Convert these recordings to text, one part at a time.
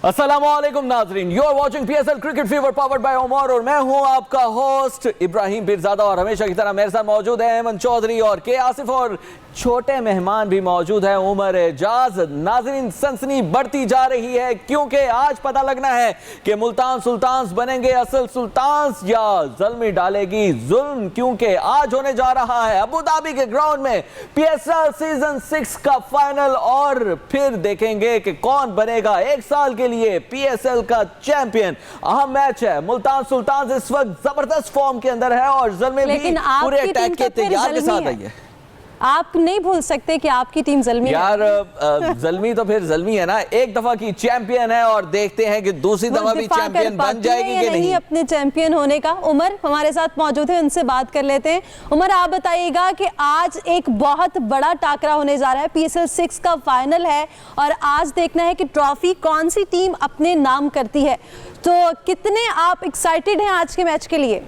अस्सलामुअलैकुम नाजरीन, you are watching PSL cricket fever powered by Omar और मैं हूं आपका होस्ट इब्राहिम पीरजादा और हमेशा की तरह मेरे साथ मौजूद है अहमद चौधरी और के आसिफ और छोटे मेहमान भी मौजूद हैं उमर एजाज। नाजरीन, सनसनी बढ़ती जा रही है क्योंकि आज पता लगना है कि मुल्तान सुल्तान्स बनेंगे असल सुल्तान्स या ज़ल्मी डालेगी जुल्म, क्योंकि आज होने जा रहा है अबू धाबी के ग्राउंड में पीएसएल सीजन 6 का फाइनल और फिर देखेंगे कि कौन बनेगा एक साल के लिए पीएसएल का चैंपियन। अहम मैच है, मुल्तान सुल्तान्स इस वक्त जबरदस्त फॉर्म के अंदर है और ज़ल्मी भी पूरे अटैक के तैयार के साथ आई है। आप नहीं भूल सकते कि आपकी टीम ज़ल्मी यार ज़ल्मी तो फिर ज़ल्मी है ना, एक दफा की चैंपियन है और देखते हैं कि दूसरी दफा भी चैंपियन बन जाएगी कि नहीं अपने चैंपियन होने का। उमर हमारे साथ मौजूद है, उनसे बात कर लेते हैं। उमर, आप बताइएगा कि आज एक बहुत बड़ा टाकरा होने जा रहा है, पीएसएल 6 का फाइनल है और आज देखना है कि ट्रॉफी कौन सी टीम अपने नाम करती है, तो कितने आप एक्साइटेड हैं आज के मैच के लिए?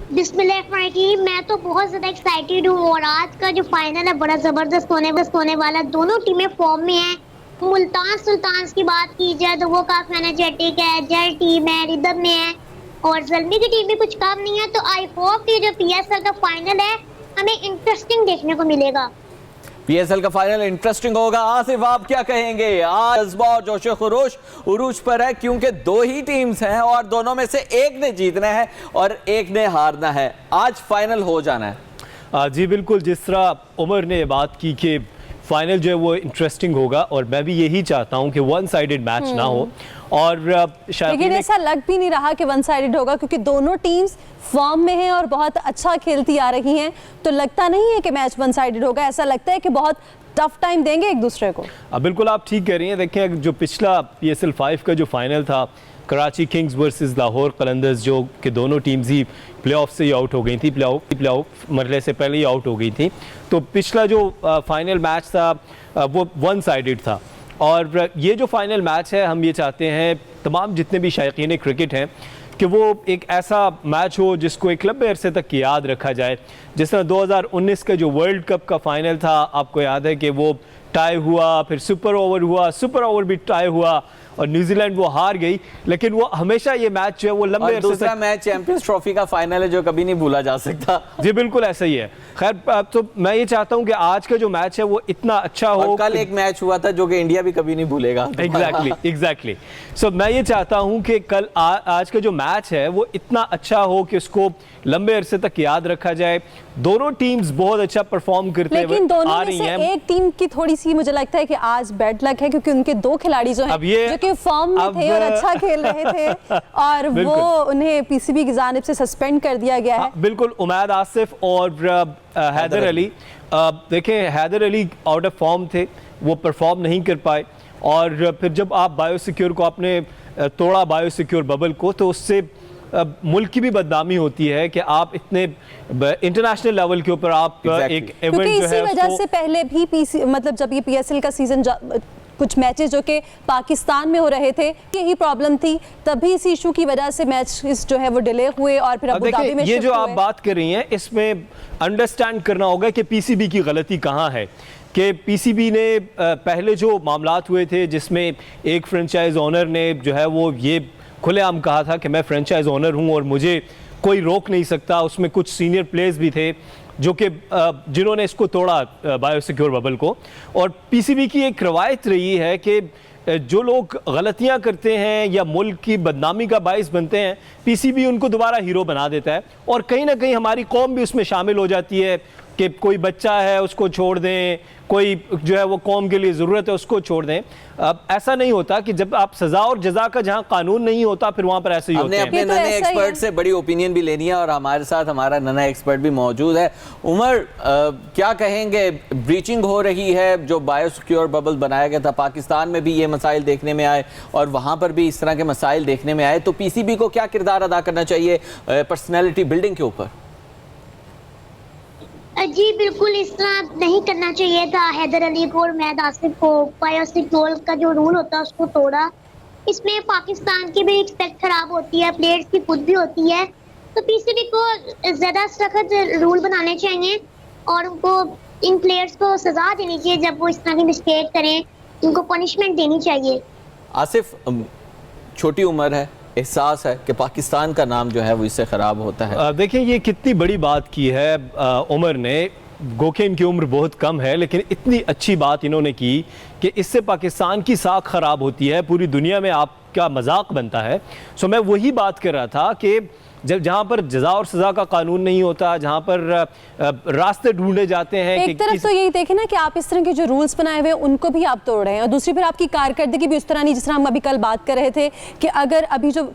बिस्मिल्लाहिर्रहमानिर्रहीम, मैं तो बहुत ज़्यादा एक्साइटेड हूँ और आज का जो फाइनल है बड़ा ज़बरदस्त होने वाला है। दोनों टीमें फॉर्म में हैं। मुल्तान सुल्तान्स की बात की जाए तो वो काफ़ी एनर्जेटिक है, जेल टीम है, रिदम में है और ज़ल्मी की टीम भी कुछ कम नहीं है। तो आई होप कि जो पीएसएल का फाइनल है हमें इंटरेस्टिंग देखने को मिलेगा। पीएसएल का फाइनल इंटरेस्टिंग होगा। आसिफ, आप क्या कहेंगे? आज जज्बा और जोश खरोश उरूज पर है क्योंकि दो ही टीम्स हैं और दोनों में से एक ने जीतना है और एक ने हारना है। आज फाइनल हो जाना है। जी बिल्कुल, जिस तरह उमर ने बात की कि फाइनल जो है वो इंटरेस्टिंग होगा और मैं भी यही चाहता हूं कि वन साइडेड मैच ना हो और लेकिन ऐसा लग भी नहीं रहा कि वन साइडेड होगा क्योंकि दोनों टीम्स फॉर्म में हैं और बहुत अच्छा खेलती आ रही हैं, तो लगता नहीं है कि मैच वन साइडेड होगा। ऐसा लगता है कि बहुत टफ टाइम देंगे एक दूसरे को। बिल्कुल आप ठीक कह रही हैं। देखें, जो पिछला पीएसएल 5 का जो फाइनल था कराची किंग्स वर्सेस लाहौर कलंदर्स, जो कि दोनों टीम्स ही प्लेऑफ से ही आउट हो गई थी, प्लेऑफ मरने से पहले ही आउट हो गई थी, तो पिछला जो फाइनल मैच था वो वन साइडेड था और ये जो फाइनल मैच है हम ये चाहते हैं तमाम जितने भी शायकीन क्रिकेट हैं कि वो एक ऐसा मैच हो जिसको एक लंबे अरसे तक याद रखा जाए। जिस तरह 2019 का जो वर्ल्ड कप का फाइनल था, आपको याद है कि वो टाई हुआ, फिर सुपर ओवर भी टाई हुआ और न्यूजीलैंड वो हार गई, लेकिन वो हमेशा ये मैच जो है वो लंबे अरसे दूसरा मैच चैंपियंस ट्रॉफी का फाइनल है जो कभी नहीं भूला जा सकता। जी बिल्कुल ऐसा ही है। खैर, तो मैं ये चाहता हूं कि आज का जो मैच है वो इतना अच्छा हो। कल एक मैच हुआ था जो कि इंडिया भी कभी नहीं भूलेगा। एग्जैक्टली। सो मैं ये चाहता हूं कि कल आज का जो मैच है वो इतना अच्छा हो कि उसको लंबे अरसे तक याद रखा जाए। दोनों टीम्स बहुत अच्छा परफॉर्म करते हुए आ रही हैं। एक टीम की थोड़ी सी मुझे लगता है कि आज बैड लक है क्योंकि उनके दो खिलाड़ी जो हैं जो कि फॉर्म में थे और अच्छा खेल रहे थे और वो उन्हें पीसीबी की जानिब से सस्पेंड कर दिया गया है। बिल्कुल, उमैद आसिफ और हैदर अली। देखें, Haider Ali out of form थे, वो परफॉर्म नहीं कर पाए और फिर जब आप बायोसिक्योर को आपने तोड़ा, बायोसिक्योर बबल को, तो उससे मुल्क की भी बदनामी होती है कि आप इतने इंटरनेशनल लेवल के ऊपर आप एक इवेंट जो है इसी वजह से पहले भी मतलब जब ये पीएसएल का सीजन कुछ मैचेस जो कि पाकिस्तान में हो रहे थे, यही प्रॉब्लम थी, तभी इस इशू की वजह से मैच जो है वो डिले हुए और फिर अबू धाबी में ये जो आप बात कर रही हैं इसमें अंडरस्टैंड करना होगा कि पीसीबी की गलती कहाँ है। कि पीसीबी ने पहले जो मामलात हुए थे जिसमें एक फ्रेंचाइज ओनर ने जो है वो ये खुलेआम कहा था कि मैं फ्रेंचाइज ओनर हूं और मुझे कोई रोक नहीं सकता, उसमें कुछ सीनियर प्लेयर्स भी थे जो कि जिन्होंने इसको तोड़ा बायोसिक्योर बबल को। और पीसीबी की एक रवायत रही है कि जो लोग गलतियां करते हैं या मुल्क की बदनामी का बाइस बनते हैं, पीसीबी उनको दोबारा हीरो बना देता है और कहीं ना कहीं हमारी कौम भी उसमें शामिल हो जाती है कि कोई बच्चा है उसको छोड़ दें, कोई जो है वो कौम के लिए ज़रूरत है उसको छोड़ दें। ऐसा नहीं होता कि जब आप सज़ा और जज़ा का जहाँ कानून नहीं होता फिर वहाँ पर ऐसे ही होते हैं। अपने नन्हे एक्सपर्ट से बड़ी ओपिनियन भी लेनी है और हमारे साथ हमारा नन्हा एक्सपर्ट भी मौजूद है। उमर, क्या कहेंगे? ब्रीचिंग हो रही है, जो बायोसिक्योर बबल बनाया गया था, पाकिस्तान में भी ये मसाइल देखने में आए और वहाँ पर भी इस तरह के मसाइल देखने में आए, तो पीसीबी को क्या किरदार अदा करना चाहिए पर्सनैलिटी बिल्डिंग के ऊपर? जी बिल्कुल, इस तरह नहीं करना चाहिए था। हैदर अली को और उमैद आसिफ को बायोसिक्योर का जो रूल होता है उसको तोड़ा। इसमें पाकिस्तान की भी रिस्पेक्ट खराब होती है, प्लेयर्स की खुद भी होती है। तो पीसीबी को ज़्यादा सख्त रूल बनाने चाहिए और उनको इन प्लेयर्स को सज़ा देनी चाहिए जब वो इस तरह की मिस्टेक करें, उनको पनिशमेंट देनी चाहिए। आसिफ, छोटी उम्र है, एहसास है कि पाकिस्तान का नाम जो है वो इससे ख़राब होता है। देखिए ये कितनी बड़ी बात की है उमर ने, गोके इनकी उम्र बहुत कम है लेकिन इतनी अच्छी बात इन्होंने की कि इससे पाकिस्तान की साख ख़राब होती है, पूरी दुनिया में आपका मजाक बनता है। सो मैं वही बात कर रहा था कि जहाँ पर जजा और सजा का कानून नहीं होता, जहाँ पर रास्ते ढूंढे जाते हैं। एक तरफ तो यही देखें ना कि आप इस तरह के जो रूल्स बनाए हुए हैं उनको भी आप तोड़ रहे हैं, और दूसरी फिर आपकी कारकर्दगी भी उस तरह नहीं जिस तरह हम अभी कल बात कर रहे थे कि अगर अभी जो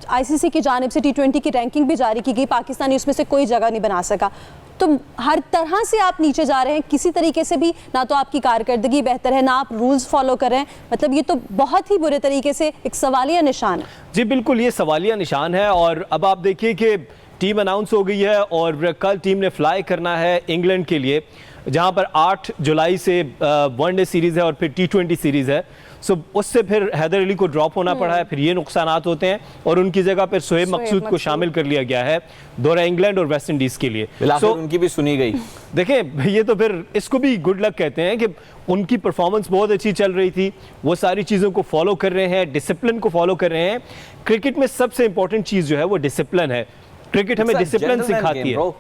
आईसीसी की जानिब से T20 की रैंकिंग भी जारी की गई, पाकिस्तानी उसमें से कोई जगह नहीं बना सका। तो हर तरह से आप नीचे जा रहे हैं, किसी तरीके से भी ना तो आपकी कारकर्दगी बेहतर है, ना आप रूल्स फॉलो कर रहे हैं। मतलब ये तो बहुत ही बुरे तरीके से एक सवालिया निशान है। जी बिल्कुल, ये सवालिया निशान है। और अब आप देखिए कि टीम अनाउंस हो गई है और कल टीम ने फ्लाई करना है इंग्लैंड के लिए, जहां पर 8 जुलाई से वनडे सीरीज़ है और फिर T20 सीरीज़ है। सो उससे फिर हैदर अली को ड्रॉप होना पड़ा है, फिर ये नुकसानात होते हैं और उनकी जगह पर शोएब मकसूद को शामिल कर लिया गया है दौरा इंग्लैंड और वेस्ट इंडीज़ के लिए। सो उनकी भी सुनी गई। देखें ये तो फिर इसको भी गुड लक कहते हैं कि उनकी परफॉर्मेंस बहुत अच्छी चल रही थी, वो सारी चीज़ों को फॉलो कर रहे हैं, डिसिप्लिन को फॉलो कर रहे हैं। क्रिकेट में सबसे इंपॉर्टेंट चीज़ जो है वो डिसिप्लिन है। क्रिकेट हमें डिसिप्लिन सिखाती है।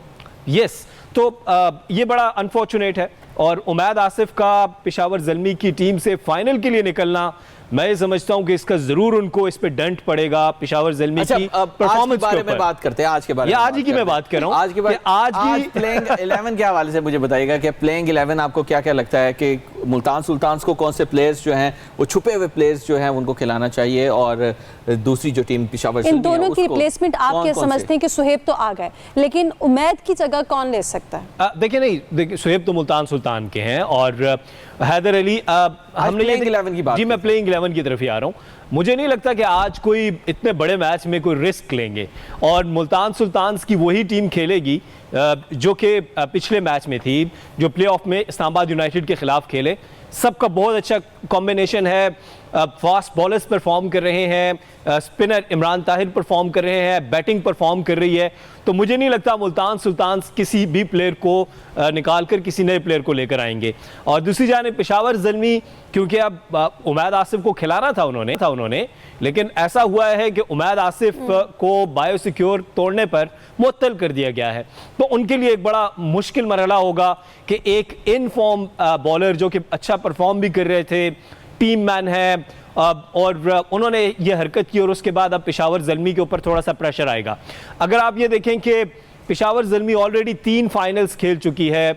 यस, तो ये बड़ा अनफॉर्चुनेट है। और उमैद आसिफ का पेशावर ज़ल्मी की टीम से फाइनल के लिए निकलना, मैं ये समझता हूं कि इसका जरूर उनको इस पे डंट पड़ेगा पेशावर ज़ल्मी की परफॉर्मेंस के ऊपर। बात करते हैं आज के बारे में। आज ही की मैं बात कर रहा हूं। आज के बारे आज प्लेइंग 11 के हवाले से मुझे बताइएगा कि प्लेइंग 11 आपको क्या क्या लगता है कि मुल्तान सुल्तान्स को कौन से प्लेयर्स जो हैं वो छुपे हुए प्लेयर्स जो हैं उनको खिलाना चाहिए, और दूसरी जो टीम पेशावर इन दोनों की रिप्लेसमेंट आप क्या समझते हैं कि सुहेब तो आ गए, लेकिन उमैद की जगह कौन ले सकता है? देखिए नहीं, देखिए सुहेब तो मुल्तान सुल्तान के हैं और हैदर अली हमने प्लेइंग 11 की बात। जी मैं प्लेइंग 11 की तरफ ही आ रहा हूँ। मुझे नहीं लगता कि आज कोई इतने बड़े मैच में कोई रिस्क लेंगे, और मुल्तान सुल्तान्स की वही टीम खेलेगी जो कि पिछले मैच में थी, जो प्लेऑफ में इस्लामाबाद यूनाइटेड के खिलाफ खेले। सबका बहुत अच्छा कॉम्बिनेशन है, फास्ट बॉलर्स परफॉर्म कर रहे हैं, स्पिनर इमरान ताहिर परफॉर्म कर रहे हैं, बैटिंग परफॉर्म कर रही है। तो मुझे नहीं लगता मुल्तान सुल्तान्स किसी भी प्लेयर को निकाल कर किसी नए प्लेयर को लेकर आएंगे। और दूसरी जानिब पेशावर ज़ल्मी, क्योंकि अब उमैद आसिफ को खिलाना था उन्होंने, लेकिन ऐसा हुआ है कि उमैद आसिफ को बायोसिक्योर तोड़ने पर मुअत्तल कर दिया गया है। तो उनके लिए एक बड़ा मुश्किल मरहला होगा कि एक इन फॉर्म बॉलर जो कि अच्छा परफॉर्म भी कर रहे थे, टीम मैन है, और उन्होंने ये हरकत की और उसके बाद अब पेशावर ज़ल्मी के ऊपर थोड़ा सा प्रेशर आएगा। अगर आप ये देखें कि पेशावर ज़ल्मी ऑलरेडी 3 फाइनल्स खेल चुकी है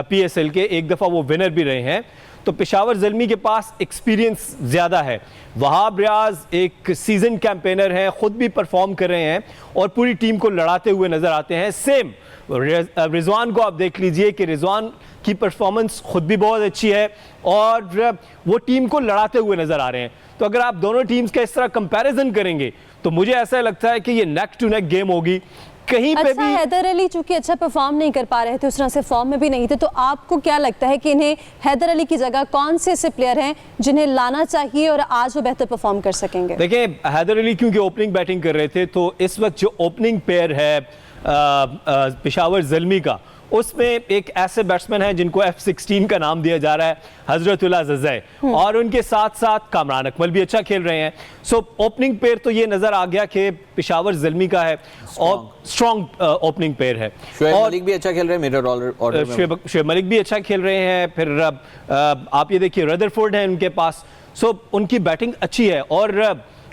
PSL के, एक दफ़ा वो विनर भी रहे हैं, तो पेशावर ज़ल्मी के पास एक्सपीरियंस ज़्यादा है। वहाब रियाज एक सीजन कैंपेनर हैं, ख़ुद भी परफॉर्म कर रहे हैं और पूरी टीम को लड़ाते हुए नज़र आते हैं। सेम रिजवान को आप देख लीजिए कि रिजवान की परफॉर्मेंस खुद भी बहुत अच्छी है और वो टीम को लड़ाते हुए नजर आ रहे हैं। तो अगर आप दोनों टीम्स का इस तरह कंपैरिजन करेंगे तो मुझे ऐसा लगता है कि ये नेक टू नेक गेम होगी। कहीं पे भी हैदर अली चूंकि अच्छा परफॉर्म नहीं कर पा रहे थे, उस तरह से फॉर्म में भी नहीं थे, तो आपको क्या लगता है कि इन्हें हैदर अली की जगह कौन से ऐसे प्लेयर हैं जिन्हें लाना चाहिए और आज वो बेहतर परफॉर्म कर सकेंगे? देखिए हैदर अली क्योंकि ओपनिंग बैटिंग कर रहे थे, तो इस वक्त जो ओपनिंग पेयर है पेशावर ज़ल्मी का, उसमें एक ऐसे बैट्समैन है जिनको F16 का नाम दिया जा रहा है, हजरतुल्लाह ज़ज़े, और उनके साथ साथ कामरान अकमल भी अच्छा खेल रहे हैं। सो ओपनिंग पेयर तो ये नजर आ गया कि पेशावर ज़ल्मी का है और स्ट्रॉन्ग ओपनिंग पेयर है। शोएब मलिक भी अच्छा खेल रहे हैं, मिडल ऑर्डर में शोएब मलिक भी अच्छा खेल रहे हैं। फिर आप ये देखिए रदरफोर्ड है उनके पास। सो उनकी बैटिंग अच्छी है और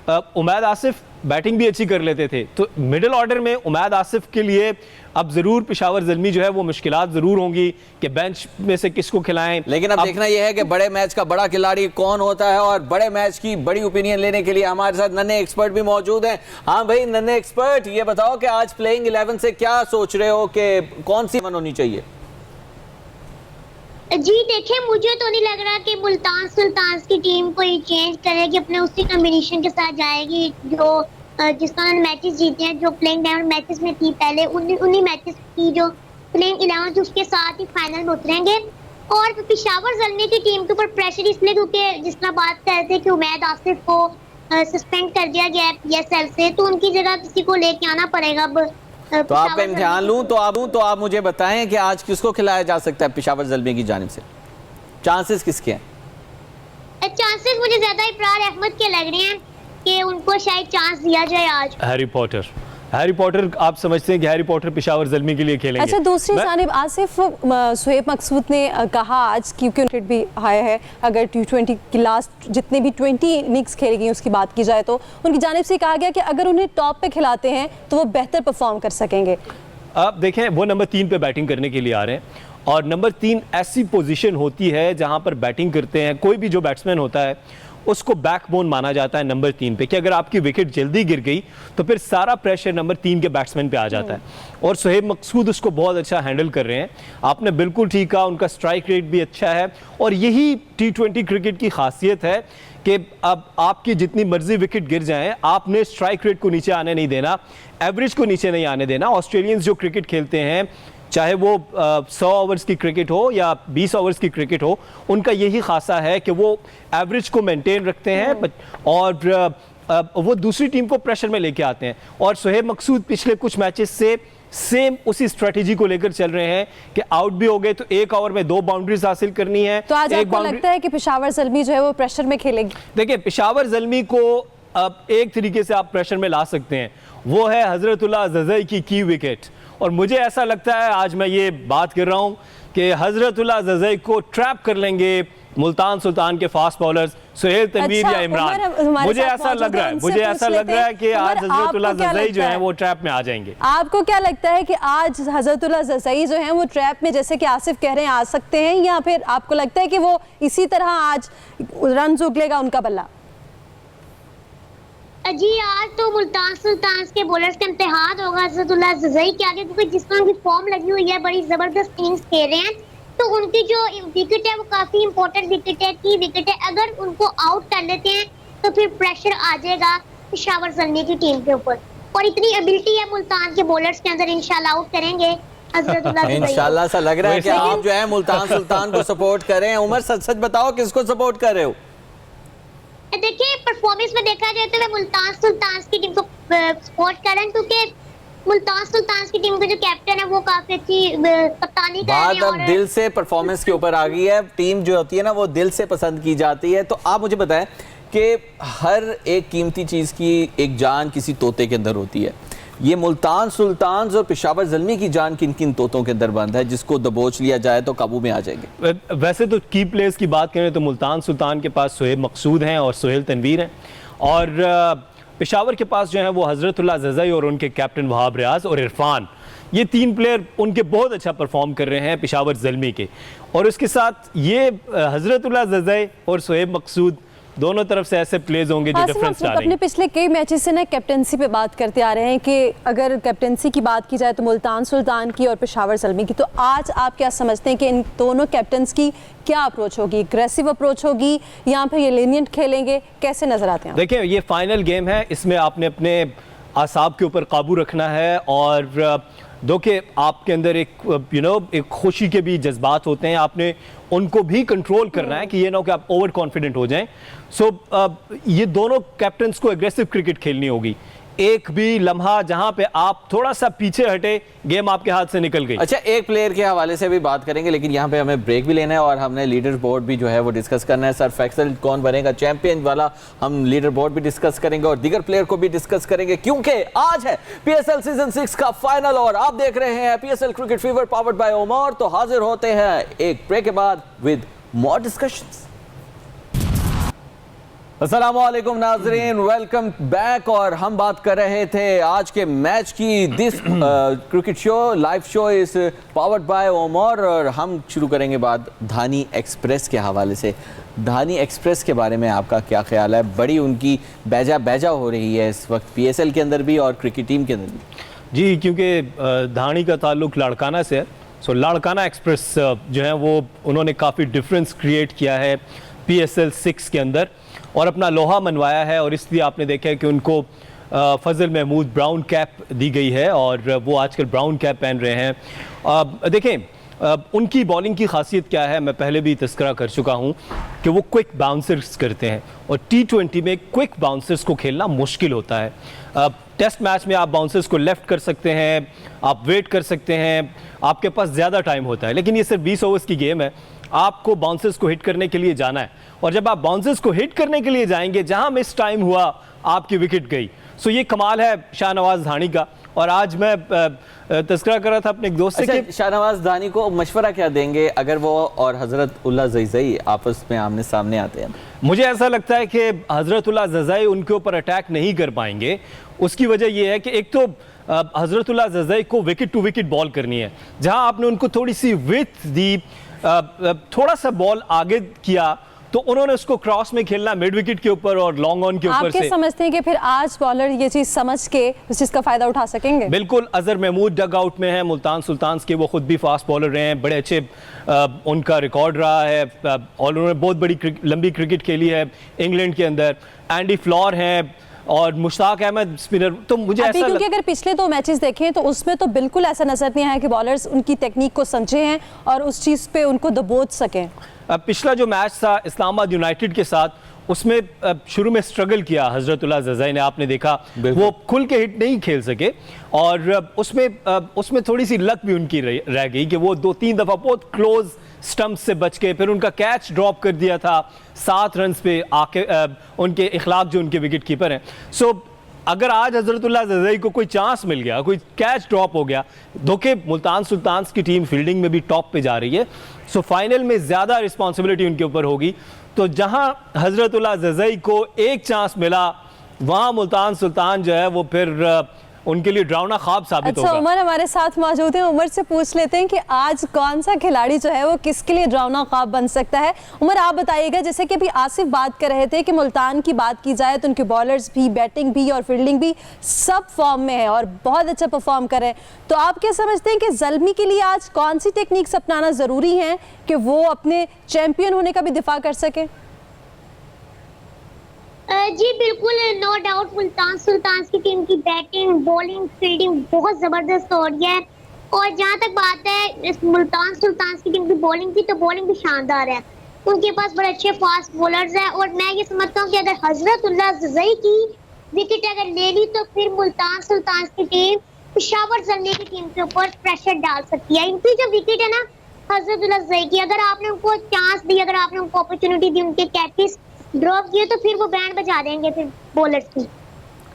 उमैद आसिफ बैटिंग भी अच्छी कर लेते थे। तो मिडिल ऑर्डर में उमैद आसिफ के लिए अब जरूर पेशावर ज़ल्मी जो है वो मुश्किलात जरूर होंगी कि बेंच में से किसको खिलाएं। लेकिन अब देखना यह है कि बड़े मैच का बड़ा खिलाड़ी कौन होता है, और बड़े मैच की बड़ी ओपिनियन लेने के लिए हमारे साथ नन्हे एक्सपर्ट भी मौजूद हैं। हाँ भाई नन्हे एक्सपर्ट, ये बताओ कि आज प्लेइंग 11 से क्या सोच रहे हो कि कौन सी मन होनी चाहिए? जी देखिए, मुझे तो नहीं लग रहा कि मुल्तान सुल्तान्स की टीम को ये चेंज करेगी, अपने उसी कॉम्बिनेशन के साथ जाएगी जो जिसका उन्होंने मैचेस जीते हैं, जो प्लेइंग 11 मैचेस में थी पहले, उन्हीं मैचेस की जो प्लेइंग 11 थी उसके साथ ही फाइनल में उतरेंगे। और पेशावर ज़ल्मी की टीम के ऊपर प्रेशर इसलिए क्योंकि जिस तरह बात कर रहे थे कि उमैद आसिफ को सस्पेंड कर दिया गया है PSL से, तो उनकी जगह किसी को लेके आना पड़ेगा। तो आपका इम्तिहान लूं तो आप मुझे बताएं कि आज किसको खिलाया जा सकता है पेशावर ज़ल्मी की जानिब से? चांसेस किसके हैं? चांसेस चांसेस मुझे ज्यादा इब्रार अहमद के लग रहे हैं कि उनको शायद चांस दिया जाए आज। हैरी पॉटर आप समझते हैं कि हैरी पॉटर पेशावर ज़ल्मी के लिए खेलेंगे? अच्छा, दूसरी जानिब आसिफ, सुहेब मकसूद ने कहा आज, क्योंकि क्रिकेट भी आया है, अगर T20 की लास्ट जितने भी 20 इनिंग्स खेली गई उसकी बात की जाए तो उनकी जानिब से कहा गया कि अगर उन्हें टॉप पे खिलाते हैं तो वो बेहतर परफॉर्म कर सकेंगे। आप देखें, वो नंबर 3 पे बैटिंग करने के लिए आ रहे हैं और नंबर 3 ऐसी पोजीशन होती है जहां पर बैटिंग करते हैं, कोई भी जो बैट्समैन होता है उसको बैकबोन माना जाता है नंबर 3 पे, कि अगर आपकी विकेट जल्दी गिर गई तो फिर सारा प्रेशर नंबर 3 के बैट्समैन पे आ जाता है और सुहेब मकसूद उसको बहुत अच्छा हैंडल कर रहे हैं। आपने बिल्कुल ठीक कहा, उनका स्ट्राइक रेट भी अच्छा है और यही T20 क्रिकेट की खासियत है कि अब आपकी जितनी मर्जी विकेट गिर जाएं, आपने स्ट्राइक रेट को नीचे आने नहीं देना, एवरेज को नीचे नहीं आने देना। ऑस्ट्रेलियंस जो क्रिकेट खेलते हैं, चाहे वो 100 ओवर्स की क्रिकेट हो या 20 ओवर्स की क्रिकेट हो, उनका यही खासा है कि वो एवरेज को मेंटेन रखते हैं और वो दूसरी टीम को प्रेशर में लेके आते हैं। और सुहेब मकसूद पिछले कुछ मैचेस से सेम उसी स्ट्रेटेजी को लेकर चल रहे हैं कि आउट भी हो गए तो 1 ओवर में 2 बाउंड्रीज हासिल करनी है। तो आज आपको लगता है कि पेशावर ज़ल्मी जो है वो प्रेशर में खेलेगी? देखिए, पेशावर ज़ल्मी को अब एक तरीके से आप प्रेशर में ला सकते हैं, वो है हजरतुल्लाह ज़ज़ई की विकेट। और मुझे ऐसा लगता है, आज मैं ये बात कर रहा हूं कि हजरतुल्लाह ज़ज़ई को ट्रैप कर लेंगे मुल्तान सुल्तान के फास्ट बॉलर्स सुहेल तनवीर या इमरान। मुझे ऐसा लग रहा है कि आज हजरतुल्लाह ज़ज़ई जो है वो ट्रैप में आ जाएंगे। आपको क्या लगता है कि आज हजरतुल्लाह ज़ज़ई जो है वो ट्रैप में, जैसे कि आसिफ कह रहे हैं, आ सकते हैं, या फिर आपको लगता है कि वो इसी तरह आज रन उगलेगा उनका बल्ला? जी, आज तो मुल्तान सुल्तान के बॉलर्स का इम्तिहान होगा हजरतुल्लाह ज़ज़ई के आगे, क्योंकि जिस तरह उनकी फॉर्म लगी हुई है, बड़ी जबरदस्त इनिंग्स खेल रहे हैं, तो उनकी जो विकेट है वो काफी इंपॉर्टेंट विकेट है, की विकेट है। अगर उनको आउट कर लेते हैं तो फिर प्रेशर आ जाएगा पेशावर ज़ल्मी की टीम के ऊपर, और इतनी एबिलिटी है मुल्तान के बॉलर्स के अंदर, इंशाल्लाह आउट करेंगे हजरतुल्लाह ज़ज़ई। इंशाल्लाह सा लग रहा है कि आप जो है मुल्तान सुल्तान को सपोर्ट करें। उमर, सच सच बताओ किसको सपोर्ट कर रहे हो? देखिए, परफॉर्मेंस में देखा जाए तो मैं मुल्तान सुल्तान की टीम को सपोर्ट कर रहा हूं, क्योंकि मुल्तान सुल्तान की टीम का जो कैप्टन है वो काफी अच्छी कप्तानी कर रहे हैं। बात अब दिल से परफॉर्मेंस के ऊपर आ गई है। टीम जो होती है ना वो दिल से पसंद की जाती है। तो आप मुझे बताएं कि हर एक कीमती चीज़ की एक जान किसी तोते के अंदर होती है। ये मुल्तान सुल्तान और पेशावर ज़ल्मी की जान किन किन तोतों के अंदर बंद है, जिसको दबोच लिया जाए तो काबू में आ जाएंगे? वैसे तो की प्लेयर्स की बात करें तो मुल्तान सुल्तान के पास सुहेब मकसूद हैं और सुहेल तनवीर हैं, और पेशावर के पास जो है वो हजरतुल्लाह ज़ज़ई और उनके कैप्टन वहाब रियाज और इरफान। ये 3 प्लेयर उनके बहुत अच्छा परफॉर्म कर रहे हैं पेशावर ज़ल्मी के, और उसके साथ ये हजरतुल्लाह ज़ज़ई और सुहेब मकसूद दोनों तरफ से ऐसे प्लेयर्स होंगे जो डिफरेंस डालेंगे। अपने पिछले कई मैचेस से ना कैप्टनसी पे बात करते आ रहे हैं कि अगर कैप्टनसी की बात की जाए तो मुल्तान सुल्तान की और पेशावर ज़ल्मी की, तो आज आप क्या समझते हैं कि इन दोनों कैप्टन्स की क्या अप्रोच होगी? एग्रेसिव अप्रोच होगी या फिर ये लीनियंट खेलेंगे? कैसे नजर आते हैं? देखिए, ये फाइनल गेम है, इसमें आपने अपने आसाब के ऊपर काबू रखना है, और दो कि आपके अंदर एक खुशी के भी जज्बात होते हैं, आपने उनको भी कंट्रोल करना है कि ये ना हो कि आप ओवर कॉन्फिडेंट हो जाएं। सो ये दोनों कैप्टन्स को एग्रेसिव क्रिकेट खेलनी होगी। एक भी लम्हा जहां पे आप थोड़ा सा पीछे हटे, गेम आपके हाथ से निकल गई। अच्छा, एक प्लेयर के हवाले से भी बात करेंगे, लेकिन यहाँ पे हमें ब्रेक भी लेना है और हमने लीडर बोर्ड भी जो है वो डिस्कस करना है। सर फैक्सल कौन बनेगा चैंपियन वाला, हम लीडर बोर्ड भी डिस्कस करेंगे और दीगर प्लेयर को भी डिस्कस करेंगे, क्योंकि आज है PSL सीजन 6 का फाइनल और आप देख रहे हैं PSL cricket fever powered by Omar. तो हाजिर होते हैं एक ब्रेक के बाद विद मोर डिस्कशंस। अस्सलामुअलैकुम नाजरीन, वेलकम बैक। और हम बात कर रहे थे आज के मैच की। This cricket show, live show is powered by Omar, और हम शुरू करेंगे बात धानी एक्सप्रेस के हवाले से। धानी एक्सप्रेस के बारे में आपका क्या ख्याल है? बड़ी उनकी बैजा हो रही है इस वक्त PSL के अंदर भी और क्रिकेट टीम के अंदर भी। जी, क्योंकि धानी का ताल्लुक लाड़काना से है, सो लाड़काना एक्सप्रेस जो है वो उन्होंने काफ़ी डिफरेंस क्रिएट किया है PSL 6 के अंदर और अपना लोहा मनवाया है, और इसलिए आपने देखा है कि उनको फजल महमूद ब्राउन कैप दी गई है और वो आजकल ब्राउन कैप पहन रहे हैं। देखें उनकी बॉलिंग की खासियत क्या है, मैं पहले भी तस्करा कर चुका हूं कि वो क्विक बाउंसर्स करते हैं, और T20 में क्विक बाउंसर्स को खेलना मुश्किल होता है। टेस्ट मैच में आप बाउंसर्स को लेफ्ट कर सकते हैं, आप वेट कर सकते हैं, आपके पास ज़्यादा टाइम होता है, लेकिन ये सिर्फ 20 ओवर्स की गेम है। आपको बाउंसर्स को हिट करने के लिए जाना है, और जब आप बाउंसर्स को हिट करने के लिए जाएंगे, जहां मिस टाइम हुआ आपकी विकेट गई। सो ये कमाल है शाहनवाज धानी का। और आज मैं तस्करा कर रहा था अपने एक दोस्त से कि शाहनवाज धानी को मशवरा क्या देंगे अगर वो और हजरत उल्लाह जईज़ई आपस में आमने सामने आते हैं? मुझे ऐसा लगता है कि हजरतुल्लाह जज़ई उनके ऊपर अटैक नहीं कर पाएंगे। उसकी वजह यह है कि एक तो हजरतुल्लाह जज़ई को विकेट टू विकेट बॉल करनी है, जहां आपने उनको थोड़ी सी विड्थ दी, थोड़ा सा बॉल आगे किया, तो उन्होंने उसको क्रॉस में खेलना मिड विकेट के ऊपर और लॉन्ग ऑन के ऊपर आप क्या से। समझते हैं कि फिर आज बॉलर ये चीज समझ के उस चीज का फायदा उठा सकेंगे? बिल्कुल। अजहर महमूद डग आउट में है मुल्तान सुल्तान्स के, वो खुद भी फास्ट बॉलर रहे हैं, बड़े अच्छे उनका रिकॉर्ड रहा है और उन्होंने बहुत बड़ी लंबी क्रिकेट खेली है इंग्लैंड के अंदर। एंडी फ्लॉर हैं और मुश्ताक अहमद स्पिनर। तो मुझे ऐसा क्योंकि अगर पिछले 2 मैचेस देखें तो उसमें तो बिल्कुल ऐसा नजर नहीं आया कि बॉलर्स उनकी टेक्निक को समझे हैं और उस चीज पे उनको दबोच सकें। पिछला जो मैच था इस्लामाबाद यूनाइटेड के साथ, उसमें शुरू में स्ट्रगल किया हजरतुल्लाह जज़ई ने, आपने देखा वो खुल के हिट नहीं खेल सके और उसमें थोड़ी सी लक भी उनकी रह गई कि वो 2-3 दफ़ा बहुत क्लोज स्टंप से बच के फिर उनका कैच ड्रॉप कर दिया था 7 रन पे आके उनके इखलाक जो उनके विकेट कीपर हैं। सो अगर आज हजरतुल्लाह जज़ई को कोई चांस मिल गया, कोई कैच ड्रॉप हो गया, धोखे मुल्तान सुल्तान्स की टीम फील्डिंग में भी टॉप पे जा रही है, सो फाइनल में ज़्यादा रिस्पॉन्सिबिलिटी उनके ऊपर होगी। तो जहां हजरतुल्लाह जज़ई को एक चांस मिला, वहां मुल्तान सुल्तान जो है वो फिर उनके लिए ड्रावना ख्वाब साबित होगा। अच्छा, उमर हमारे साथ मौजूद हैं। उमर से पूछ लेते हैं कि आज कौन सा खिलाड़ी जो है वो किसके लिए ड्रावना ख्वाब बन सकता है। उमर आप बताइएगा, जैसे कि अभी आसिफ बात कर रहे थे कि मुल्तान की बात की जाए तो उनके बॉलर्स भी, बैटिंग भी और फील्डिंग भी सब फॉर्म में है और बहुत अच्छा परफॉर्म कर रहे हैं, तो आप क्या समझते हैं कि ज़ल्मी के लिए आज कौन सी टेक्निक्स अपनाना ज़रूरी है कि वो अपने चैंपियन होने का भी दिफा कर सके? जी बिल्कुल, नो डाउट मुल्तान सुल्तान्स की टीम की बैटिंग, बॉलिंग, फील्डिंग बहुत जबरदस्त हो रही है। और जहाँ तक बात है इस मुल्तान सुल्तान्स की टीम की बॉलिंग की, तो बॉलिंग भी शानदार है, उनके पास बड़े अच्छे फास्ट बॉलर्स हैं। और मैं ये समझता हूँ कि अगर हजरतुल्लाह जज़ई की विकेट अगर ले ली तो फिर मुल्तान सुल्तान्स की टीम पेशावर ज़ल्मी की टीम के ऊपर प्रेशर डाल सकती है। इनकी जो विकेट है ना हजरतुल्लाह जज़ई की, अगर आपने उनको चांस दी, अगर आपने उनको अपॉर्चुनिटी दी, उनके कैचेस ड्रॉप किए, तो फिर वो बैंड बजा देंगे फिर बॉलर्स की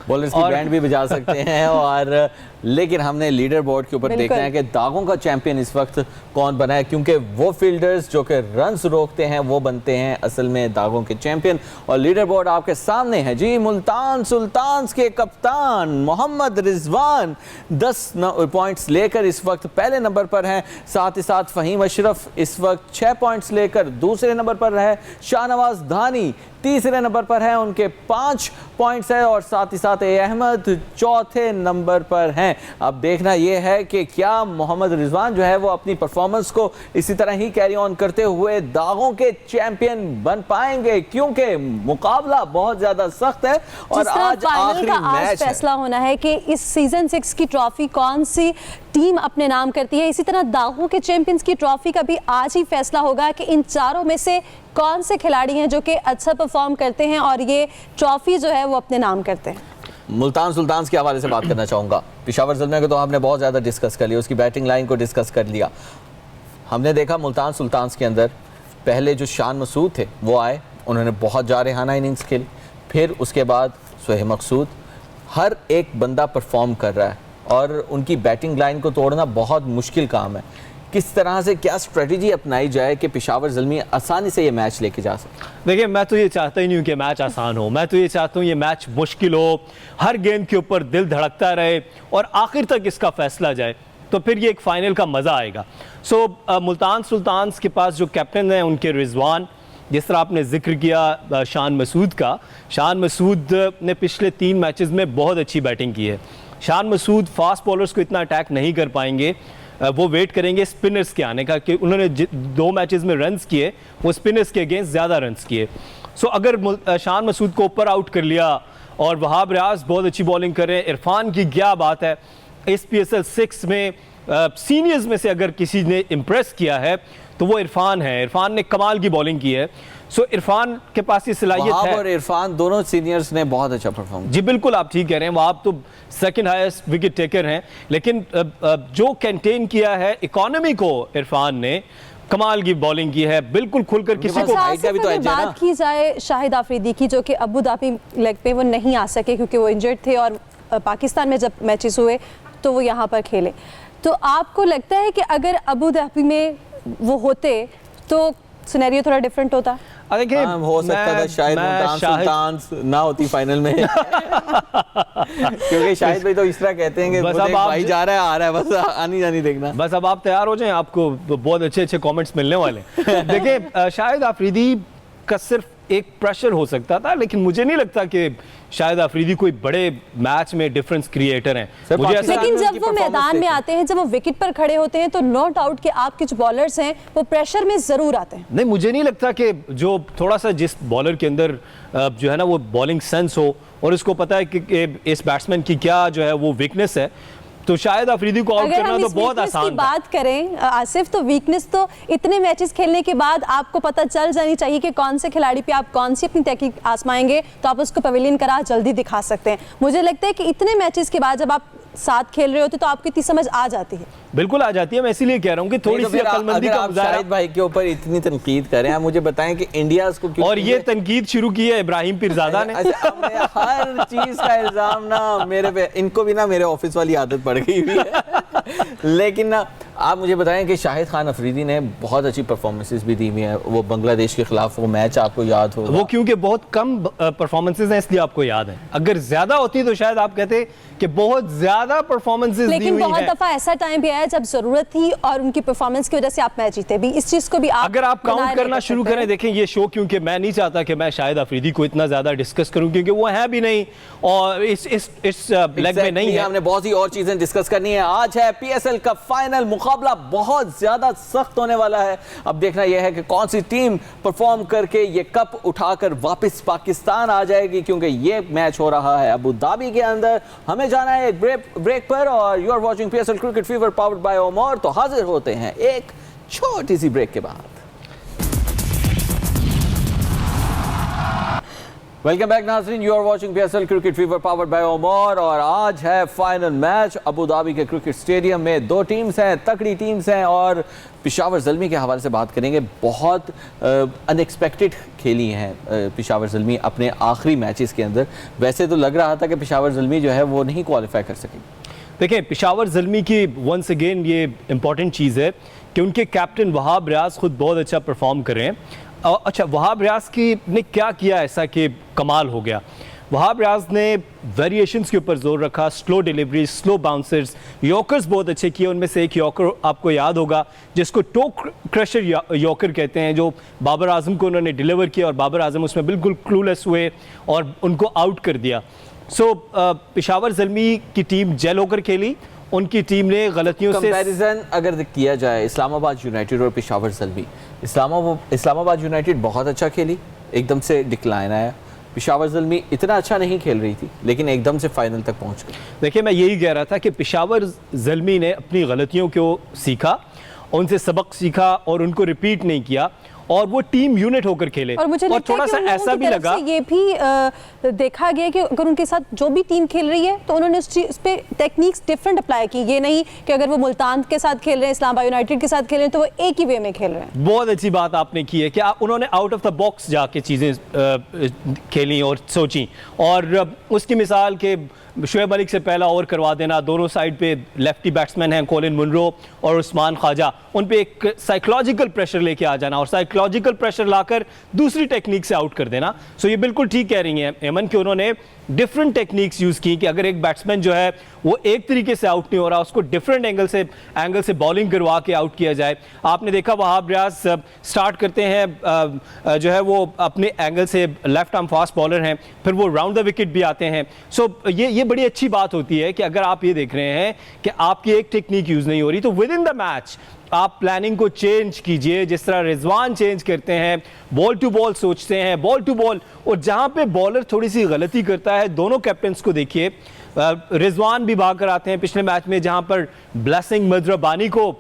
बैंड भी बजा सकते हैं। और लेकिन हमने लीडर बोर्ड के ऊपर देखना है कि दागों का चैंपियन इस वक्त कौन बना है, क्योंकि वो फील्डर्स जो कि रन्स रोकते हैं वो बनते हैं असल में दागों के चैंपियन। और लीडर बोर्ड आपके सामने है जी। मुल्तान सुल्तान्स के कप्तान मोहम्मद रिजवान 10 पॉइंट्स लेकर इस वक्त पहले नंबर पर हैं, साथ ही साथ फ़हीम अशरफ इस वक्त 6 पॉइंट्स लेकर दूसरे नंबर पर है। शाहनवाज धानी तीसरे नंबर पर है, उनके 5 पॉइंट्स है, और साथ ही साथ अहमद चौथे नंबर पर हैं। अब देखना यह है कि क्या मोहम्मद रिजवान जो है वो अपनी परफॉर्मेंस को इसी तरह ही कैरी ऑन करते हुए दागों के चैंपियन बन पाएंगे, क्योंकि मुकाबला बहुत ज्यादा सख्त है और आज आखिरी मैच है। फैसला होना है कि इस सीजन 6 की ट्रॉफी कौन सी टीम अपने नाम करती है। इसी तरह दागों के चैंपियंस की ट्रॉफी का भी आज ही फैसला होगा कि इन चारों में से कौन से खिलाड़ी हैं जो कि अच्छा परफॉर्म करते हैं और ये ट्रॉफी जो है वो अपने नाम करते हैं। मुल्तान सुल्तान्स के हवाले से बात करना चाहूँगा। पेशावर ज़ल्मी को तो हमने बहुत ज़्यादा डिस्कस कर लिया, उसकी बैटिंग लाइन को डिस्कस कर लिया। हमने देखा मुल्तान सुल्तान्स के अंदर पहले जो शान मसूद थे वो आए, उन्होंने बहुत जारहाना इनिंग्स खेली, फिर उसके बाद सोहेब मकसूद, हर एक बंदा परफॉर्म कर रहा है और उनकी बैटिंग लाइन को तोड़ना बहुत मुश्किल काम है। किस तरह से क्या स्ट्रेटजी अपनाई जाए कि पेशावर ज़ल्मी आसानी से ये मैच लेके जा सके? देखिए, मैं तो ये चाहता ही नहीं हूँ कि मैच आसान हो, मैं तो ये चाहता हूँ ये मैच मुश्किल हो, हर गेंद के ऊपर दिल धड़कता रहे और आखिर तक इसका फैसला जाए, तो फिर ये एक फाइनल का मज़ा आएगा। सो मुल्तान सुल्तान्स के पास जो कैप्टन हैं उनके रिजवान, जिस तरह आपने जिक्र किया शान मसूद का, शान मसूद ने पिछले 3 मैचेस में बहुत अच्छी बैटिंग की है। शान मसूद फास्ट बॉलर्स को इतना अटैक नहीं कर पाएंगे, वो वेट करेंगे स्पिनर्स के आने का, कि उन्होंने 2 मैचेस में रन्स किए, वो स्पिनर्स के अगेंस्ट ज़्यादा रन्स किए। सो अगर शान मसूद को ऊपर आउट कर लिया और वहाब रियाज बहुत अच्छी बॉलिंग कर रहे हैं, इरफान की क्या बात है, इस PSL 6 में सीनियर्स में से अगर किसी ने इम्प्रेस किया है तो वो इरफान है। इरफान ने कमाल की बॉलिंग की है। सो इरफान के पास ये सलाहियत है। और इरफान दोनों सीनियर्स ने बहुत अच्छा परफॉर्म। जी बिल्कुल, आप ठीक कह रहे हैं, वहाब तो सेकंड हाईएस्ट विकेट टेकर हैं, लेकिन जो कंटेन किया है इकोनॉमी को इरफान ने, कमाल की बॉलिंग की है, बिल्कुल खुलकर किसी पास को हाइट का भी तो अगर edge है ना। बात की जाए शाहिद आफरीदी की, जो कि अबू धाबी लेग पे वो नहीं आ सके क्योंकि वो इंजर्ड थे और पाकिस्तान में जब मैचेस हुए तो वो यहाँ पर खेले, तो आपको लगता है कि अगर अबू धाबी में वो होते तो सिनेरियो थोड़ा डिफरेंट होता? देखिए, हो सकता था शायद मुल्तान सुल्तान ना होती फाइनल में क्योंकि शायद भाई तो इस तरह कहते हैं कि बस बोले, अब आप भाई जा रहा है आ रहा है, बस आनी जानी देखना। बस अब आप तैयार हो जाएं, आपको बहुत अच्छे अच्छे कमेंट्स मिलने वाले हैं। देखिए, शाहिद आफरीदी का सिर्फ एक प्रेशर हो सकता था, लेकिन मुझे नहीं लगता कि शाहिद आफरीदी कोई बड़े मैच में डिफरेंस क्रिएटर हैं। सर, मुझे ऐसा लेकिन उनकी जब वो performance मैदान में देखें। आते हैं, जब वो विकेट पर खड़े होते हैं, तो नो डाउट कि आपके जो बॉलर्स हैं वो प्रेशर में जरूर आते हैं। नहीं, मुझे नहीं लगता कि जो थोड़ा सा जिस बॉलर के अंदर जो है ना वो बॉलिंग सेंस हो और उसको पता है कि इस बैट्समैन की क्या जो है वो वीकनेस है, तो शायद अफरीदी को आउट अगर करना हम तो इस बहुत वीकनेस की आसान था। बात करें आसिफ, तो वीकनेस तो इतने मैचेस खेलने के बाद आपको पता चल जानी चाहिए कि कौन से खिलाड़ी पे आप कौन सी अपनी टेक्निक आजमाएंगे, तो आप उसको पवेलियन करा जल्दी दिखा सकते हैं। मुझे लगता है कि इतने मैचेस के बाद जब आप साथ खेल रहे होते तो आपको इतनी समझ आ जाती है। बिल्कुल आ जाती है, मैं इसीलिए कह रहा हूँ कि थोड़ी तो सी फिर अक्लमंदी अगर का आप मुजाहरा। शाहिद भाई के ऊपर इतनी तनकीद करें, आप मुझे बताएं कि इंडिया को क्यों, और ये तनकीद शुरू की है इब्राहिम पीरजादा ने। अच्छा, अब मैं हर चीज का इल्जाम ना मेरे पे, इनको भी ना मेरे ऑफिस वाली आदत पड़ गई हुई है लेकिन ना आप मुझे बताएं कि शाहिद खान अफरीदी ने बहुत अच्छी परफॉर्मेंसेस भी दी हुई है। वो बांग्लादेश के खिलाफ वो मैच आपको याद होगा, वो क्योंकि बहुत कम परफॉर्मेंसेज हैं इसलिए आपको याद है। अगर ज्यादा होती तो शायद आप कहते कि बहुत ज्यादा परफॉर्मेंसेज दी लेकिन हुई बहुत हैं। दफा ऐसा टाइम भी आया जब जरूरत थी और उनकी परफॉर्मेंस की वजह से आप मैच जीते भी। इस चीज को भी आप अगर आप बनाए काउंट करना रख शुरू सकते हैं। करें, देखें ये शो, क्योंकि मैं नहीं चाहता कि मैं शाहिद अफरीदी को इतना ज्यादा डिस्कस करूं क्योंकि वो है भी नहीं और इस लेग में नहीं है। हमने बहुत सी और चीजें डिस्कस करनी है। आज है पीएसएल का फाइनल मुकाबला, बहुत ज्यादा सख्त होने वाला है। अब देखना यह है कि कौन सी टीम परफॉर्म करके ये कप उठाकर वापस पाकिस्तान आ जाएगी, क्योंकि ये मैच हो रहा है अबू धाबी के अंदर। हमें जाना है एक ब्रेक पर और you are watching PSL cricket fever powered by Omar. तो हाजिर होते हैं एक छोटी सी ब्रेक के बाद। वेलकम बैक नाज़रीन, you are watching PSL cricket fever powered by Omar और आज है फाइनल मैच अबू धाबी के क्रिकेट स्टेडियम में। दो टीम्स हैं, तकड़ी टीम्स हैं और पेशावर ज़ल्मी के हवाले से बात करेंगे। बहुत अनएक्सपेक्टेड खेली हैं पेशावर ज़ल्मी अपने आखिरी मैचेस के अंदर। वैसे तो लग रहा था कि पेशावर ज़ल्मी जो है वो नहीं क्वालिफाई कर सकेगी। देखिए, पेशावर ज़ल्मी की वंस अगेन ये इंपॉर्टेंट चीज़ है कि उनके कैप्टन वहाब रियाज खुद बहुत अच्छा परफॉर्म कर रहे हैं। अच्छा, वहाब रियाज ने क्या किया ऐसा कि कमाल हो गया? वहाब रियाज ने वेरिएशंस के ऊपर जोर रखा, slow delivery, slow bouncers, yorkers बहुत अच्छे किए। उनमें से एक यॉर्कर आपको याद होगा जिसको टो क्रशर यॉर्कर कहते हैं, जो बाबर आजम को उन्होंने डिलीवर किया और बाबर आजम उसमें बिल्कुल क्लूलेस हुए और उनको आउट कर दिया। सो पेशावर ज़ल्मी की टीम जेल होकर खेली, उनकी टीम ने गलतियों से कंपैरिजन अगर किया जाए इस्लामाबाद यूनाइटेड और पेशावर ज़ल्मी, इस्लामाबाद यूनाइटेड बहुत अच्छा खेली, एकदम से डिक्लाइन आया। पेशावर ज़ल्मी इतना अच्छा नहीं खेल रही थी लेकिन एकदम से फाइनल तक पहुंच गई। देखिए, मैं यही कह रहा था कि पेशावर ज़ल्मी ने अपनी गलतियों को सीखा, उनसे सबक सीखा और उनको रिपीट नहीं किया और वो टीम यूनिट होकर खेले। और मुझे लगता थोड़ा है कि सा उन लोगों ऐसा की भी तरफ लगा, से ये भी देखा गया कि अगर उनके साथ जो भी टीम खेल रही है तो उन्होंने उस पे टेक्निक्स डिफरेंट अप्लाई की। ये नहीं कि अगर वो मुल्तान के साथ खेल रहे हैं, इस्लामाबाद यूनाइटेड के साथ खेल रहे हैं तो वो एक ही वे में खेल रहे हैं। बहुत अच्छी बात आपने की है कि उन्होंने आउट ऑफ द बॉक्स जाके चीज़ें खेली और सोची। और उसकी मिसाल के शुएब मलिक से पहला ओवर करवा देना, दोनों साइड पे लेफ्टी बैट्समैन हैं कोलिन मुनरो और उस्मान ख्वाजा, उन पे एक साइकोलॉजिकल प्रेशर लेके आ जाना और साइकोलॉजिकल प्रेशर लाकर दूसरी टेक्निक से आउट कर देना। सो ये बिल्कुल ठीक कह रही हैं एमन कि उन्होंने डिफरेंट टेक्निक्स यूज़ की कि अगर एक बैट्समैन जो है वो एक तरीके से आउट नहीं हो रहा, उसको डिफरेंट एंगल से बॉलिंग करवा के आउट किया जाए। आपने देखा वहाब रियाज स्टार्ट करते हैं जो है वो अपने एंगल से, लेफ्ट आर्म फास्ट बॉलर हैं, फिर वो राउंड द विकेट भी आते हैं। सो ये बड़ी अच्छी बात होती है कि अगर आप ये देख रहे हैं कि आपकी एक टेक्निक यूज़ नहीं हो रही तो विद इन द मैच आप प्लानिंग को चेंज कीजिए, जिस तरह रिजवान चेंज करते हैं, बॉल टू बॉल सोचते हैं, बॉल टू बॉल। और जहां पे बॉलर थोड़ी सी गलती करता है, दोनों कैप्टन्स को देखिए, रिजवान भी भाग कर आते हैं पिछले मैच में जहां पर ब्लेसिंग मजरबानी को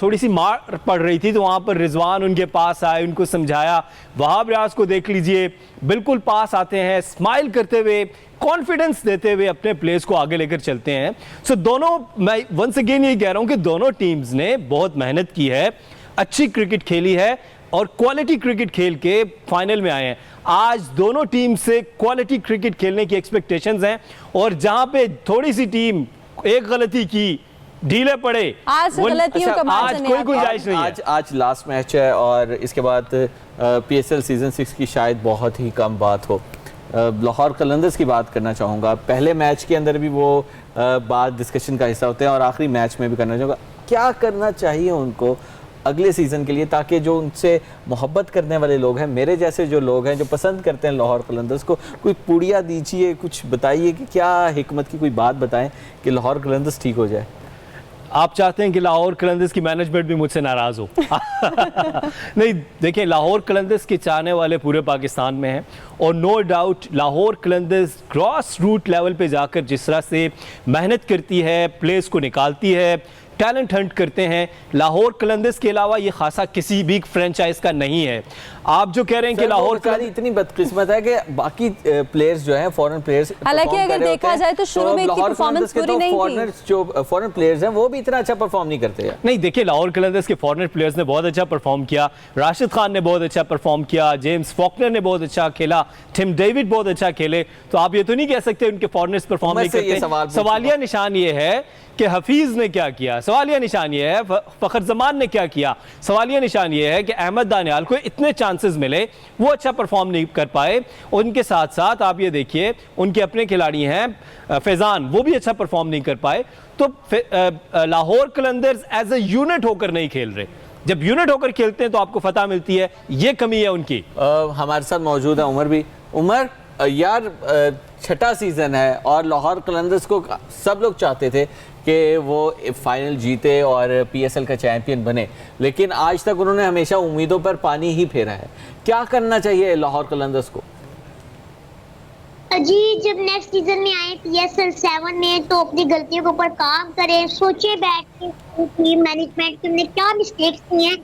थोड़ी सी मार पड़ रही थी तो वहां पर रिजवान उनके पास आए, उनको समझाया। वहाब रियाज को देख लीजिए, बिल्कुल पास आते हैं, स्माइल करते हुए, कॉन्फिडेंस देते हुए अपने प्लेयर्स को आगे लेकर चलते हैं। सो दोनों, मैं वंस अगेन ये कह रहा हूं कि दोनों टीम्स ने बहुत मेहनत की है अच्छी क्रिकेट खेली है और क्वालिटी क्रिकेट खेल के फाइनल में आए हैं। आज दोनों टीम से क्वालिटी क्रिकेट खेलने की एक्सपेक्टेशंस हैं और जहां पे थोड़ी सी टीम एक गलती की ढीले पड़े, आज गलतियों का आज कोई गुंजाइश नहीं है। आज लास्ट मैच है और इसके बाद पीएसएल सीजन 6 की शायद बहुत ही कम बात हो। लाहौर कलंदर्स की बात करना चाहूँगा। पहले मैच के अंदर भी वो बात डिस्कशन का हिस्सा होते हैं और आखिरी मैच में भी करना चाहूँगा, क्या करना चाहिए उनको अगले सीज़न के लिए, ताकि जो उनसे मोहब्बत करने वाले लोग हैं, मेरे जैसे जो लोग हैं जो पसंद करते हैं लाहौर कलंदर्स को, कोई पुड़िया दीजिए, कुछ बताइए कि क्या हिकमत की कोई बात बताएं कि लाहौर कलंदर्स ठीक हो जाए। आप चाहते हैं कि लाहौर कलंदर्स की मैनेजमेंट भी मुझसे नाराज हो? नहीं, देखिए, लाहौर कलंदर्स के चाहने वाले पूरे पाकिस्तान में हैं और no doubt Lahore Qalandars grass root level पे जाकर जिस तरह से मेहनत करती है, प्लेयर्स को निकालती है, टैलेंट हंट करते हैं, लाहौर कलंदर्स के अलावा ये खासा किसी भी फ्रेंचाइज का नहीं है। आप जो कह रहे हैं कि लाहौर कलंदर्स इतनी बदकिस्मत है कि बाकी प्लेयर्स जो हैं, फॉरेन प्लेयर्स, हालांकि अगर देखा जाए तो शुरू में इतनी परफॉर्मेंस पूरी नहीं थी। जो फॉरेन प्लेयर्स हैं वो भी इतना अच्छा परफॉर्म नहीं करते हैं। नहीं, देखिए, लाहौर कलंदर्स के फॉरेनर प्लेयर्स ने बहुत अच्छा परफॉर्म किया। राशिद खान ने बहुत अच्छा परफॉर्म किया, जेम्स फॉकनर ने बहुत अच्छा खेला, टिम डेविड बहुत अच्छा खेले। तो आप ये तो नहीं कह सकते उनके फॉरेनर्स परफॉर्म नहीं करते। सवालिया निशान ये है कि हफीज ने क्या किया, सवालिया निशान ये है फखर जमान ने क्या किया, सवालिया निशान ये है कि अहमद दानियाल को इतने चांसेस मिले, वो अच्छा परफॉर्म नहीं कर पाए। उनके साथ साथ आप ये देखिए उनके अपने खिलाड़ी हैं फैजान, वो भी अच्छा परफॉर्म नहीं कर पाए। तो Lahore Qalandars as a unit होकर नहीं खेल रहे। जब यूनिट होकर खेलते हैं तो आपको फतह मिलती है, ये कमी है उनकी। हमारे साथ मौजूद है उमर भी। उमर यार, छठा सीजन है और लाहौर कलंदर्स को सब लोग चाहते थे कि वो फाइनल जीते और पीएसएल का चैंपियन बने, लेकिन आज तक उन्होंने हमेशा उम्मीदों पर पानी ही फेरा है। क्या करना चाहिए लाहौर कलंदर्स को? जी, जब नेक्स्ट सीजन में आए पीएसएल 7 में तो अपनी गलतियों के ऊपर काम करें, सोचे बैठ के टीम मैनेजमेंट की हमने क्या मिस्टेक्स की हैं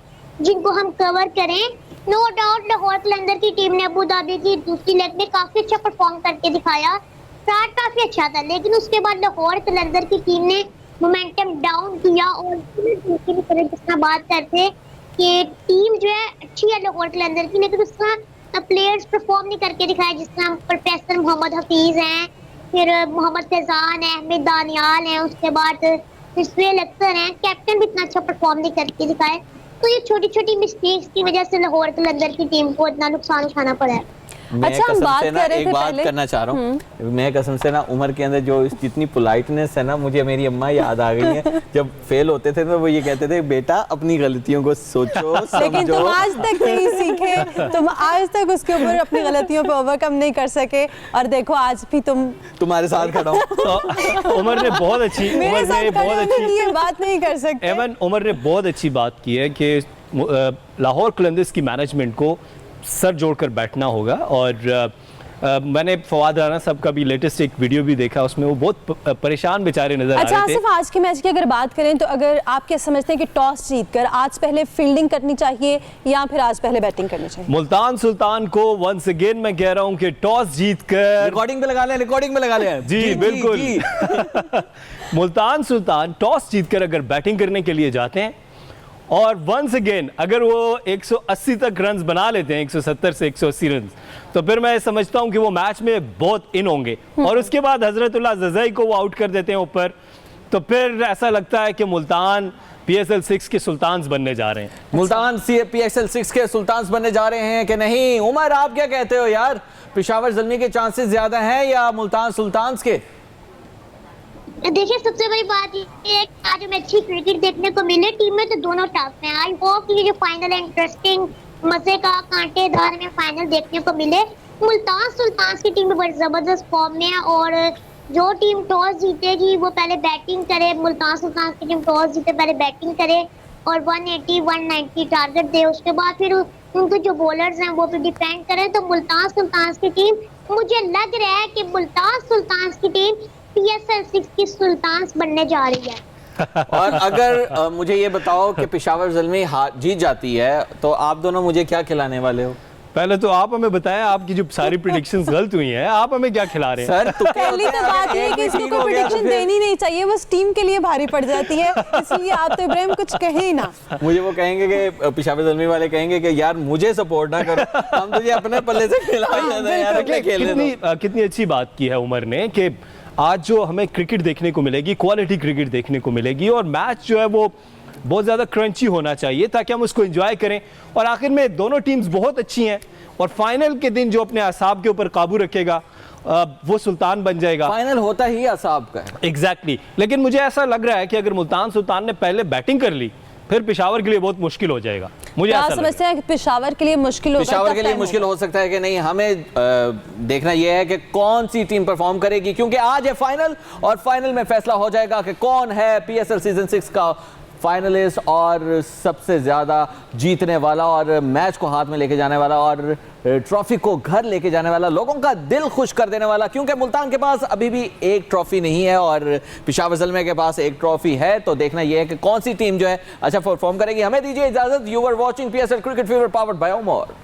जिनको हम कवर करें। नो डाउट लाहौर कलंदर की टीम ने अबू धाबी की दूसरी लेग में काफी अच्छा परफॉर्म करके दिखाया, स्टार्ट काफी अच्छा था, लेकिन उसके बाद लाहौर कलंदर की टीम ने मोमेंटम डाउन किया और जिस तरह बात करते कि टीम जो है अच्छी है लाहौर कलंदर की, लेकिन उसका प्लेयर्स परफॉर्म नहीं करके दिखाया। जिस तरह प्रोफेसर मोहम्मद हफीज हैं, फिर मोहम्मद फैजान है, अहमद दानियाल हैं, उसके बाद सुहेल अख्तर हैं, कैप्टन भी इतना अच्छा परफॉर्म नहीं करके दिखाए। तो ये छोटी छोटी मिस्टेक्स की वजह से लाहौर कलंदर की टीम को इतना नुकसान उठाना पड़ा है। अच्छा, हम बात कर रहे थे बात करना चाह रहा हूँ मैं कसम से ना, उमर के अंदर जो जितनी पोलाइटनेस है ना, मुझे मेरी अम्मा याद आ गई है। जब फेल होते थे तो वो ये कहते थे, बेटा अपनी गलतियों को सोचो, लेकिन तुम आज तक नहीं सीखे, तुम आज तक उसके ऊपर अपनी गलतियों पे ओवरकम नहीं कर सके और देखो आज भी तुम्हारे साथ खड़ा हूँ। तो उमर ने बहुत अच्छी ये बात नहीं कर सकते। उमर ने बहुत अच्छी बात की है कि लाहौर कलंदर्स की मैनेजमेंट को सर जोड़कर बैठना होगा। और मैंने फवाद राना साहब का भी लेटेस्ट एक वीडियो भी देखा, उसमें वो बहुत परेशान बेचारे नजर आ रहे थे। अच्छा आसिफ, आज के मैच की अगर बात करें तो अगर आप क्या समझते हैं कि टॉस जीतकर आज पहले फील्डिंग करनी चाहिए या फिर आज पहले बैटिंग करनी चाहिए? मुल्तान सुल्तान को वंस अगेन मैं कह रहा हूं कि टॉस जीतकर रिकॉर्डिंग पे लगा लें। जी बिल्कुल। मुल्तान सुल्तान टॉस जीतकर अगर बैटिंग करने के लिए जाते हैं और वंस अगेन अगर वो 180 तक रन्स बना लेते हैं, 170 से 180 रन्स, तो फिर मैं समझता हूं कि वो मैच में बहुत इन होंगे। और उसके बाद हजरतुल्लाह जज़ई को वो आउट कर देते हैं ऊपर, तो फिर ऐसा लगता है कि मुल्तान पीएसएल 6 के सुल्तान्स बनने जा रहे हैं। मुल्तान पीएसएल 6 के सुल्तान्स बनने जा रहे हैं कि नहीं? उमर, आप क्या कहते हो यार, पेशावर ज़ल्मी के चांसेस ज्यादा हैं या मुल्तान सुल्तान्स के? देखिए, सबसे बड़ी बात ये है कि आज हमें अच्छी क्रिकेट देखने को मिले। टीम में तो दोनों टफ हैं। आई होप कि ये जो फाइनल है इंटरेस्टिंग, मजे का, कांटेदार में फाइनल देखने को मिले। मुल्तान सुल्तान्स की टीम में बड़ी जबरदस्त फॉर्म में है और जो टीम टॉस जीतेगी वो पहले बैटिंग करे। मुल्तान सुल्तान्स की टीम टॉस जीते पहले बैटिंग करे और 180-190 टारगेट दे, उसके बाद फिर उनके जो बॉलर्स हैं वो भी डिफेंड करें। तो मुल्तान सुल्तान्स की टीम, मुझे लग रहा है कि मुल्तान सुल्तान्स की टीम पीएसएल 6 की सुल्तान्स बनने जा रही है। और अगर मुझे ये बताओ कि पेशावर ज़ल्मी जीत जाती है तो आप दोनों मुझे क्या खिलाने वाले हो? पहले तो आप हमें बताएं, आपकी जो सारी प्रिडिक्शंस गलत हुई हैं, आप हमें क्या खिला रहे हैं? सर पहली तो बात ये है कि इसको कोई प्रेडिक्शन देनी नहीं चाहिए, बस टीम के लिए भारी पड़ जाती है, इसलिए आप तो इब्राहिम कुछ कहे ही ना। मुझे वो कहेंगे कि पेशावर ज़ल्मी वाले कहेंगे कि यार मुझे सपोर्ट ना करो, हम तुझे अपने पल्ले से खिलाएंगे यार, अपने खेलने दो। कितनी अच्छी बात की है उमर ने कि आज जो हमें क्रिकेट देखने को मिलेगी, क्वालिटी क्रिकेट देखने को मिलेगी, और मैच जो है वो बहुत ज़्यादा क्रंची होना चाहिए ताकि हम उसको एंजॉय करें। और आखिर में दोनों टीम्स बहुत अच्छी हैं, और फाइनल के दिन जो अपने असाब के ऊपर काबू रखेगा वो सुल्तान बन जाएगा। फाइनल होता ही असाब का है। एग्जैक्टली। लेकिन मुझे ऐसा लग रहा है कि अगर मुल्तान सुल्तान ने पहले बैटिंग कर ली, फिर पेशावर के लिए बहुत मुश्किल हो जाएगा। मुझे ऐसा समझते हैं कि पेशावर के लिए मुश्किल होगा, पेशावर के लिए मुश्किल हो सकता है कि नहीं। हमें देखना यह है कि कौन सी टीम परफॉर्म करेगी, क्योंकि आज है फाइनल, और फाइनल में फैसला हो जाएगा कि कौन है पीएसएल सीजन 6 का फाइनलिस्ट और सबसे ज्यादा जीतने वाला, और मैच को हाथ में लेके जाने वाला, और ट्रॉफी को घर लेके जाने वाला, लोगों का दिल खुश कर देने वाला। क्योंकि मुल्तान के पास अभी भी एक ट्रॉफी नहीं है और पेशावर ज़ल्मी के पास एक ट्रॉफी है। तो देखना यह है कि कौन सी टीम जो है अच्छा परफॉर्म करेगी। हमें दीजिए इजाजत। You are watching PSL cricket fever powered by Omar.